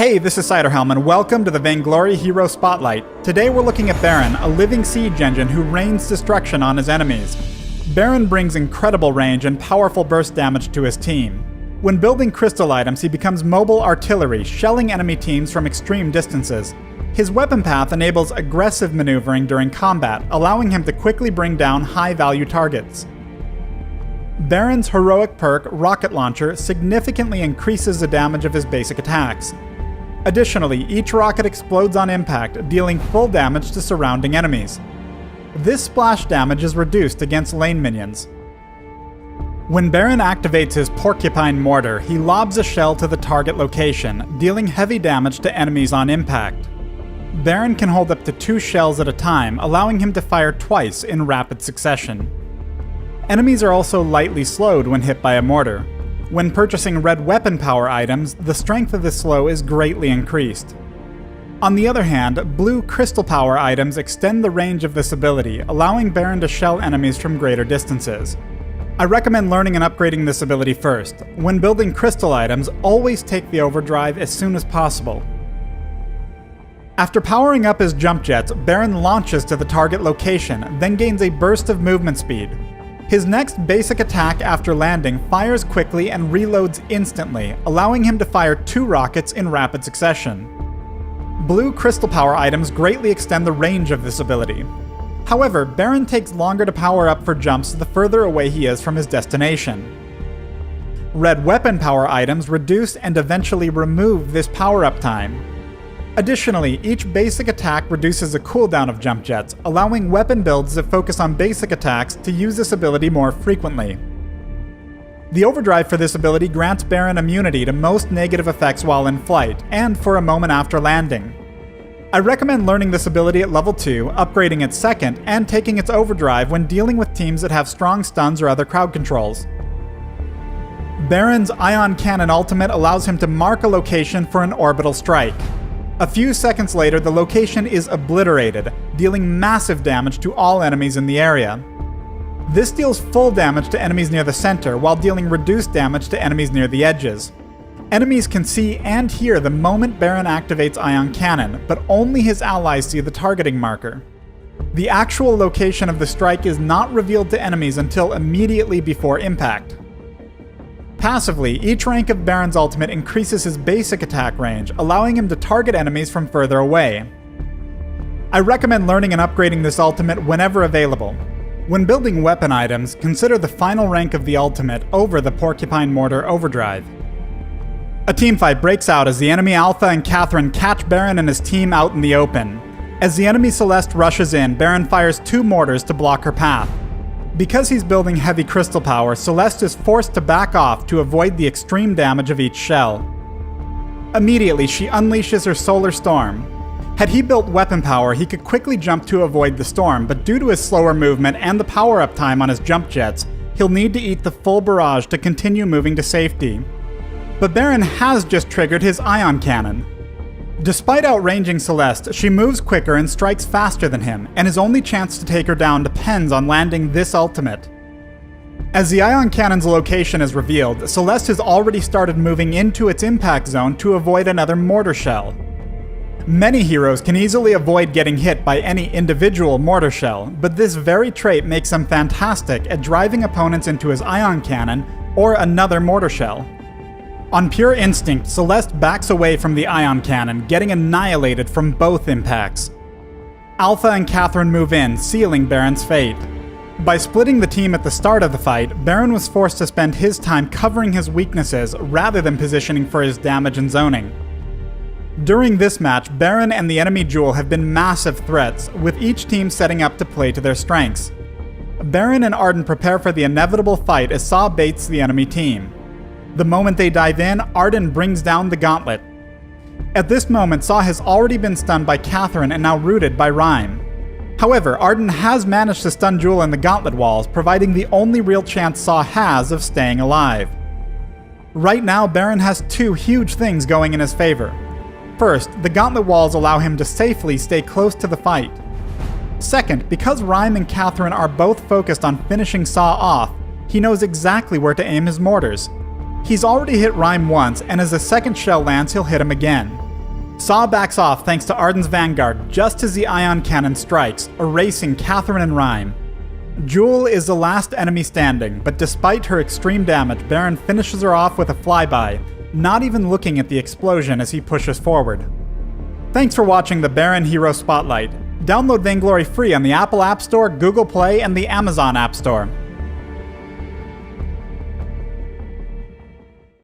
Hey, this is Ciderhelm, and welcome to the Vainglory Hero Spotlight. Today we're looking at Baron, a living siege engine who rains destruction on his enemies. Baron brings incredible range and powerful burst damage to his team. When building crystal items, he becomes mobile artillery, shelling enemy teams from extreme distances. His weapon path enables aggressive maneuvering during combat, allowing him to quickly bring down high-value targets. Baron's heroic perk, Rocket Launcher, significantly increases the damage of his basic attacks. Additionally, each rocket explodes on impact, dealing full damage to surrounding enemies. This splash damage is reduced against lane minions. When Baron activates his Porcupine mortar, he lobs a shell to the target location, dealing heavy damage to enemies on impact. Baron can hold up to 2 shells at a time, allowing him to fire twice in rapid succession. Enemies are also lightly slowed when hit by a mortar. When purchasing red weapon power items, the strength of the slow is greatly increased. On the other hand, blue crystal power items extend the range of this ability, allowing Baron to shell enemies from greater distances. I recommend learning and upgrading this ability first. When building crystal items, always take the overdrive as soon as possible. After powering up his jump jets, Baron launches to the target location, then gains a burst of movement speed. His next basic attack after landing fires quickly and reloads instantly, allowing him to fire 2 rockets in rapid succession. Blue crystal power items greatly extend the range of this ability. However, Baron takes longer to power up for jumps the further away he is from his destination. Red weapon power items reduce and eventually remove this power-up time. Additionally, each basic attack reduces the cooldown of jump jets, allowing weapon builds that focus on basic attacks to use this ability more frequently. The overdrive for this ability grants Baron immunity to most negative effects while in flight, and for a moment after landing. I recommend learning this ability at level 2, upgrading it second, and taking its overdrive when dealing with teams that have strong stuns or other crowd controls. Baron's Ion Cannon ultimate allows him to mark a location for an orbital strike. A few seconds later, the location is obliterated, dealing massive damage to all enemies in the area. This deals full damage to enemies near the center, while dealing reduced damage to enemies near the edges. Enemies can see and hear the moment Baron activates Ion Cannon, but only his allies see the targeting marker. The actual location of the strike is not revealed to enemies until immediately before impact. Passively, each rank of Baron's ultimate increases his basic attack range, allowing him to target enemies from further away. I recommend learning and upgrading this ultimate whenever available. When building weapon items, consider the final rank of the ultimate over the Porcupine Mortar overdrive. A teamfight breaks out as the enemy Alpha and Catherine catch Baron and his team out in the open. As the enemy Celeste rushes in, Baron fires 2 mortars to block her path. Because he's building heavy crystal power, Celeste is forced to back off to avoid the extreme damage of each shell. Immediately, she unleashes her Solar Storm. Had he built weapon power, he could quickly jump to avoid the storm, but due to his slower movement and the power-up time on his jump jets, he'll need to eat the full barrage to continue moving to safety. But Baron has just triggered his Ion Cannon. Despite outranging Celeste, she moves quicker and strikes faster than him, and his only chance to take her down depends on landing this ultimate. As the Ion Cannon's location is revealed, Celeste has already started moving into its impact zone to avoid another mortar shell. Many heroes can easily avoid getting hit by any individual mortar shell, but this very trait makes him fantastic at driving opponents into his Ion Cannon or another mortar shell. On pure instinct, Celeste backs away from the Ion Cannon, getting annihilated from both impacts. Alpha and Catherine move in, sealing Baron's fate. By splitting the team at the start of the fight, Baron was forced to spend his time covering his weaknesses rather than positioning for his damage and zoning. During this match, Baron and the enemy Jewel have been massive threats, with each team setting up to play to their strengths. Baron and Arden prepare for the inevitable fight as Saw baits the enemy team. The moment they dive in, Arden brings down the gauntlet. At this moment, Saw has already been stunned by Catherine and now rooted by Rhyme. However, Arden has managed to stun Jewel in the gauntlet walls, providing the only real chance Saw has of staying alive. Right now, Baron has 2 huge things going in his favor. First, the gauntlet walls allow him to safely stay close to the fight. Second, because Rhyme and Catherine are both focused on finishing Saw off, he knows exactly where to aim his mortars. He's already hit Rhyme once, and as the second shell lands, he'll hit him again. Saw backs off thanks to Arden's Vanguard just as the ion cannon strikes, erasing Catherine and Rhyme. Jewel is the last enemy standing, but despite her extreme damage, Baron finishes her off with a flyby, not even looking at the explosion as he pushes forward. Thanks for watching the Baron Hero Spotlight. Download Vainglory free on the Apple App Store, Google Play, and the Amazon App Store.